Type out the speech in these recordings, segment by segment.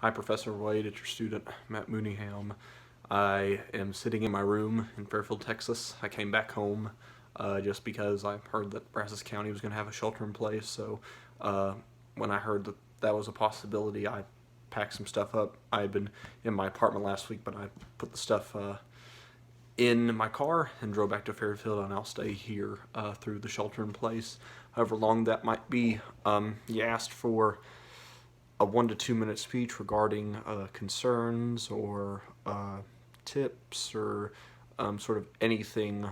Hi, Professor Wade. It's your student, Matt Mooneyham. I am sitting in my room in Fairfield, Texas. I came back home just because I heard that Brazos County was going to have a shelter in place. So uh, when I heard that that was a possibility, I packed some stuff up. I had been in my apartment last week, but I put the stuff in my car and drove back to Fairfield, and I'll stay here through the shelter in place, however long that might be. You asked for a 1 to 2 minute speech regarding concerns or tips or sort of anything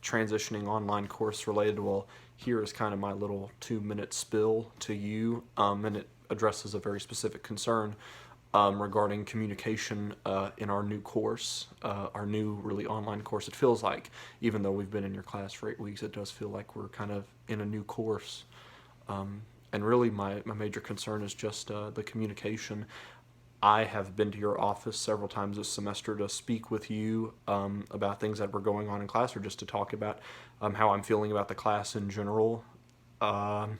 transitioning online course related. Well, here is kind of my little 2 minute spill to you, and it addresses a very specific concern regarding communication in our new course, our new really online course. It feels like, even though we've been in your class for 8 weeks, it does feel like we're kind of in a new course. And really, my major concern is just the communication. I have been to your office several times this semester to speak with you about things that were going on in class, or just to talk about how I'm feeling about the class in general. And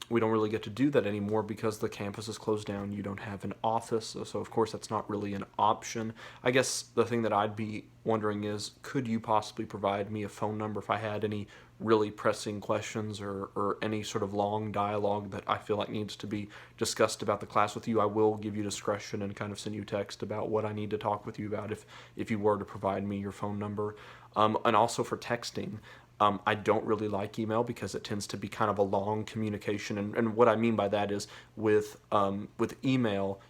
we don't really get to do that anymore because the campus is closed down. You don't have an office, so of course that's not really an option. I guess the thing that I'd be wondering is, could you possibly provide me a phone number if I had any really pressing questions, or any sort of long dialogue that I feel like needs to be discussed about the class with you? I will give you discretion and kind of send you text about what I need to talk with you about if you were to provide me your phone number. And also for texting, I don't really like email because it tends to be kind of a long communication, and what I mean by that is with email,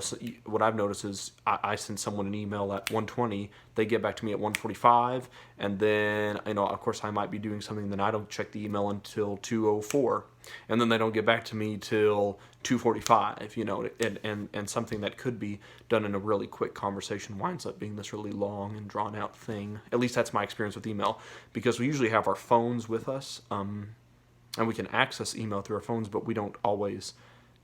so what I've noticed is I send someone an email at 1:20, they get back to me at 1:45, and then of course I might be doing something, then I don't check the email until 2:04, and then they don't get back to me till 2:45. And something that could be done in a really quick conversation winds up being this really long and drawn out thing. At least that's my experience with email, because we usually have our phones with us, and we can access email through our phones, but we don't always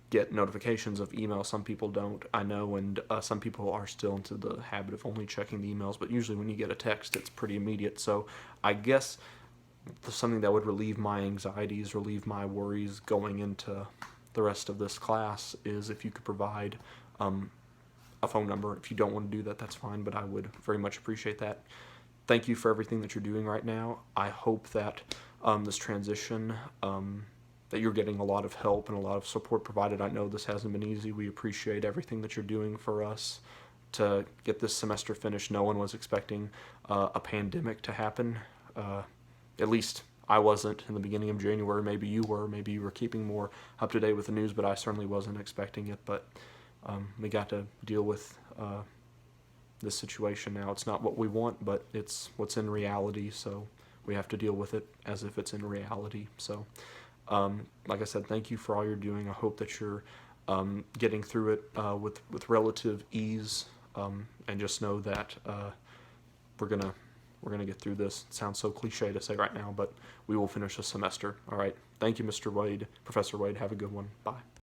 get notifications of email. Some people don't, I know, and some people are still into the habit of only checking the emails, but usually when you get a text, it's pretty immediate. So I guess something that would relieve my anxieties, relieve my worries going into the rest of this class, is if you could provide a phone number. If you don't want to do that, that's fine, but I would very much appreciate that. Thank you for everything that you're doing right now. I hope that this transition, that you're getting a lot of help and a lot of support provided. I know this hasn't been easy. We appreciate everything that you're doing for us to get this semester finished. No one was expecting a pandemic to happen. At least I wasn't in the beginning of January. Maybe you were. Maybe you were keeping more up to date with the news, but I certainly wasn't expecting it. But we got to deal with this situation now. It's not what we want, but it's what's in reality, so we have to deal with it as if it's in reality. So like I said, thank you for all you're doing. I hope that you're getting through it with relative ease, and just know that we're gonna get through this. It sounds so cliche to say right now, but we will finish the semester. All right. Thank you, Mr. Wade, Professor Wade. Have a good one. Bye.